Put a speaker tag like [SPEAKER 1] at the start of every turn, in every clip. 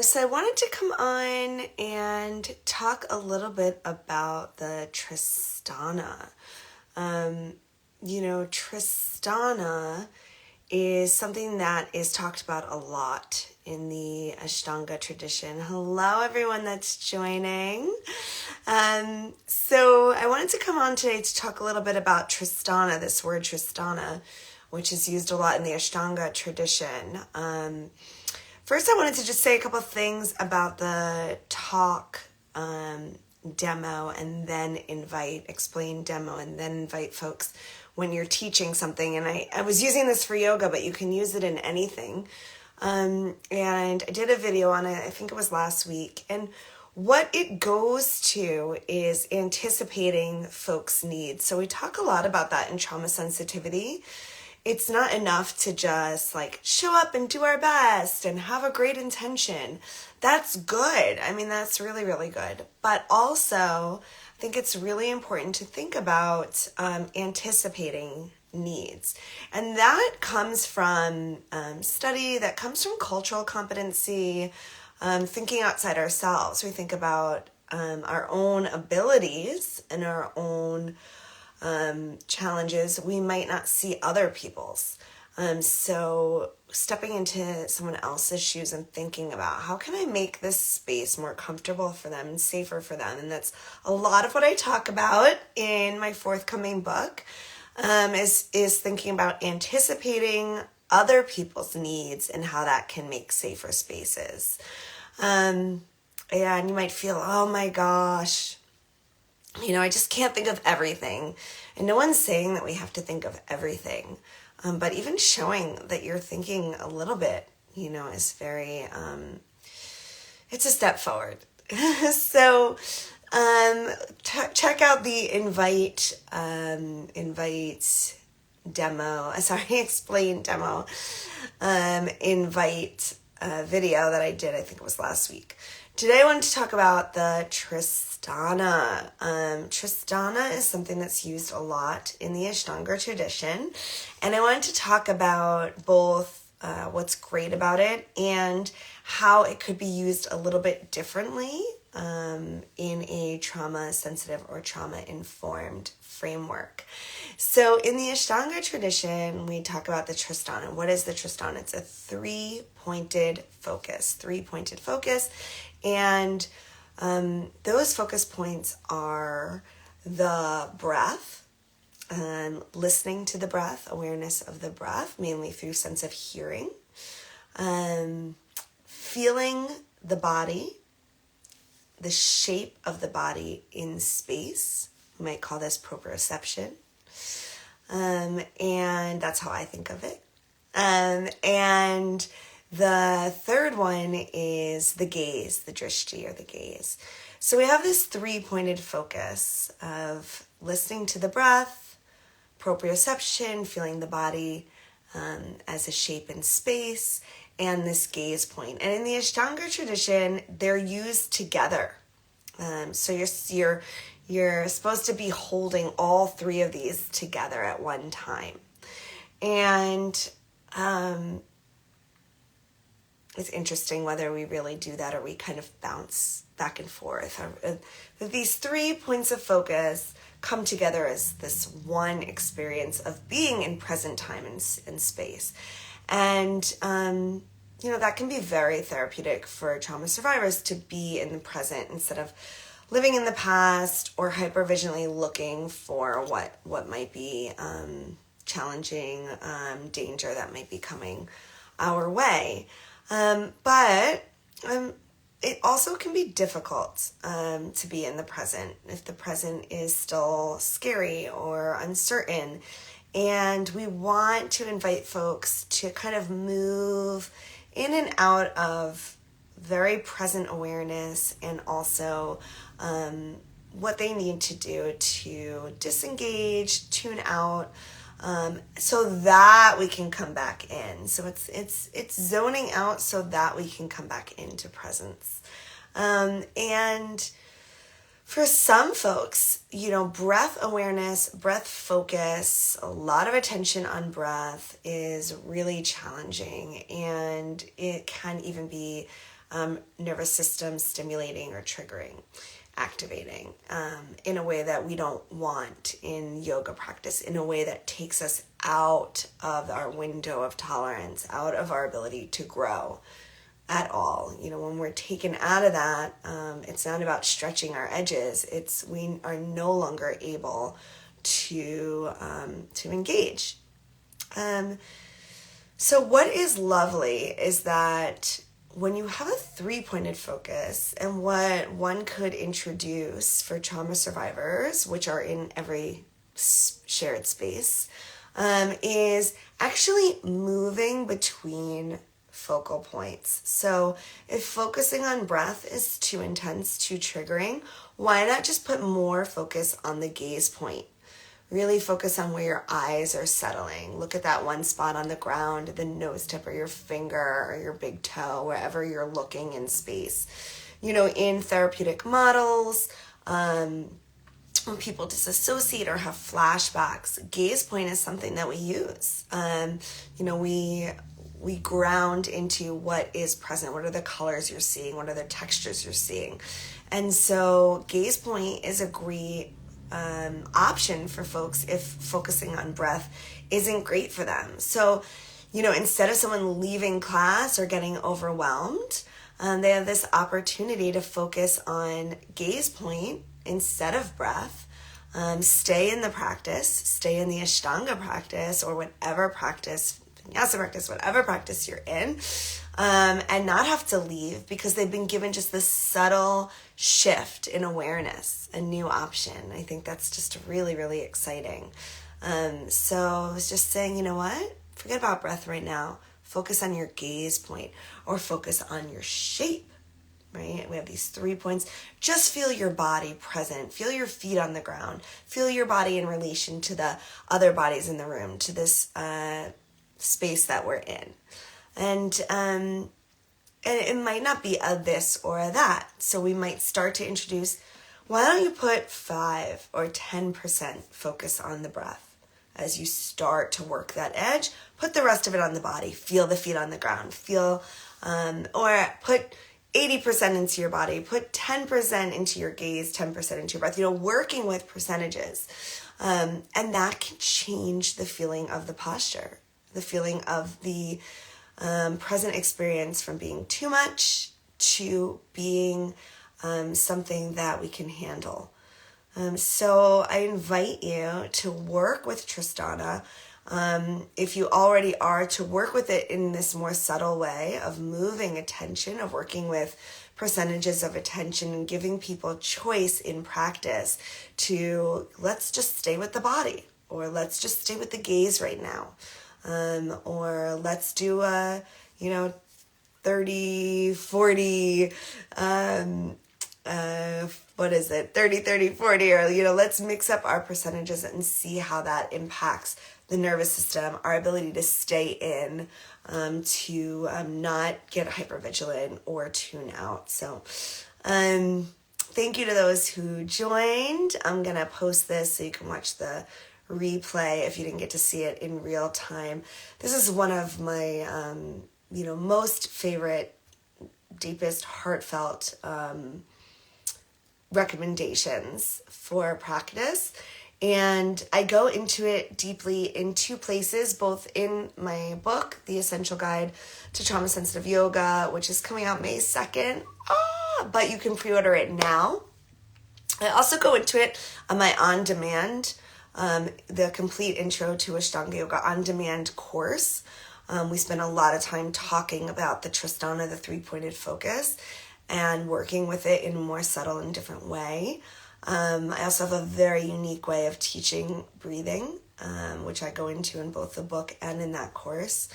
[SPEAKER 1] So I wanted to come on and talk a little bit about the Tristana. Tristana is something that is talked about a lot in the Ashtanga tradition. Hello, everyone that's joining. So I wanted to come on today to talk a little bit about Tristana, this word Tristana, which is used a lot in the Ashtanga tradition. First, I wanted to just say a couple of things about the talk demo, and then explain demo, and then invite folks when you're teaching something. And I was using this for yoga, but you can use it in anything. And I did a video on it, I think it was last week. And what it goes to is anticipating folks' needs. So we talk a lot about that in trauma sensitivity. It's not enough to just show up and do our best and have a great intention. That's good. I mean, that's really, really good. But also, I think it's really important to think about anticipating needs. And that comes from study, that comes from cultural competency, thinking outside ourselves. We think about our own abilities and our own challenges. We might not see other people's. So stepping into someone else's shoes and thinking about how can I make this space more comfortable for them and safer for them. And that's a lot of what I talk about in my forthcoming book, is thinking about anticipating other people's needs and how that can make safer spaces. And you might feel, oh my gosh, I just can't think of everything. And no one's saying that we have to think of everything. But even showing that you're thinking a little bit, is very, it's a step forward. So check out the explain demo, invite video that I did, I think it was last week. Today I wanted to talk about the Tristana. Tristana is something that's used a lot in the Ashtanga tradition. And I wanted to talk about both what's great about it and how it could be used a little bit differently in a trauma-sensitive or trauma-informed framework. So in the Ashtanga tradition, we talk about the Tristana. What is the Tristana? It's a three-pointed focus. And those focus points are the breath, listening to the breath, awareness of the breath, mainly through sense of hearing, feeling the body, the shape of the body in space. We might call this proprioception. And that's how I think of it. And the third one is the gaze, the drishti, or the gaze. So we have this three-pointed focus of listening to the breath, proprioception, feeling the body as a shape in space, and this gaze point. And in the Ashtanga tradition, they're used together. So you're supposed to be holding all three of these together at one time. And it's interesting whether we really do that or we kind of bounce back and forth. These 3 points of focus come together as this one experience of being in present time and space. And, that can be very therapeutic for trauma survivors to be in the present instead of living in the past or hypervigilantly looking for what might be challenging, danger that might be coming our way. But it also can be difficult to be in the present if the present is still scary or uncertain. And we want to invite folks to kind of move in and out of very present awareness and also what they need to do to disengage, tune out, so that we can come back in. So it's zoning out so that we can come back into presence. And for some folks, breath awareness, breath focus, a lot of attention on breath is really challenging, and it can even be nervous system stimulating or triggering, activating in a way that we don't want in yoga practice, in a way that takes us out of our window of tolerance, out of our ability to grow at all. When we're taken out of that, it's not about stretching our edges. We are no longer able to engage. So what is lovely is that when you have a three-pointed focus, and what one could introduce for trauma survivors, which are in every shared space, is actually moving between focal points. So if focusing on breath is too intense, too triggering, why not just put more focus on the gaze point? Really focus on where your eyes are settling. Look at that one spot on the ground, the nose tip or your finger or your big toe, wherever you're looking in space. In therapeutic models, when people disassociate or have flashbacks, gaze point is something that we use. We ground into what is present. What are the colors you're seeing? What are the textures you're seeing? And so gaze point is a great option for folks if focusing on breath isn't great for them. So, instead of someone leaving class or getting overwhelmed, they have this opportunity to focus on gaze point instead of breath. Stay in the practice, stay in the Ashtanga practice or whatever practice, vinyasa practice, whatever practice you're in, and not have to leave because they've been given just this subtle shift in awareness, a new option. I think that's just really, really exciting. So I was just saying, you know what? Forget about breath right now. Focus on your gaze point or focus on your shape, right? We have these 3 points. Just feel your body present. Feel your feet on the ground. Feel your body in relation to the other bodies in the room, to this space that we're in. And it might not be a this or a that. So we might start to introduce, why don't you put 5 or 10% focus on the breath? As you start to work that edge, put the rest of it on the body. Feel the feet on the ground. Feel, or put 80% into your body. Put 10% into your gaze, 10% into your breath. Working with percentages. And that can change the feeling of the posture, the feeling of the present experience from being too much to being something that we can handle. So I invite you to work with Tristana. If you already are, to work with it in this more subtle way of moving attention, of working with percentages of attention and giving people choice in practice to let's just stay with the body, or let's just stay with the gaze right now. Or let's do a, 30, 40, 30, 30, 40, or, let's mix up our percentages and see how that impacts the nervous system, our ability to stay in, to not get hypervigilant or tune out. So, thank you to those who joined. I'm going to post this so you can watch the replay if you didn't get to see it in real time. This is one of my, most favorite, deepest, heartfelt recommendations for practice. And I go into it deeply in 2 places, both in my book, The Essential Guide to Trauma Sensitive Yoga, which is coming out May 2nd. But you can pre-order it now. I also go into it on my on-demand the complete intro to Ashtanga Yoga on-demand course. We spent a lot of time talking about the Tristana, the 3-pointed focus, and working with it in a more subtle and different way. I also have a very unique way of teaching breathing, which I go into in both the book and in that course,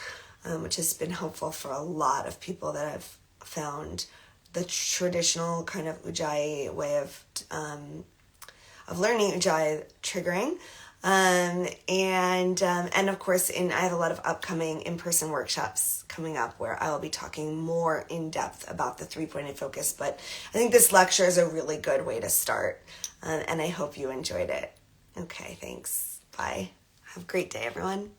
[SPEAKER 1] which has been helpful for a lot of people that have found the traditional kind of Ujjayi way of learning Ujjayi triggering. And of course, I have a lot of upcoming in-person workshops coming up where I will be talking more in depth about the 3-pointed focus. But I think this lecture is a really good way to start. And I hope you enjoyed it. Okay, thanks. Bye. Have a great day, everyone.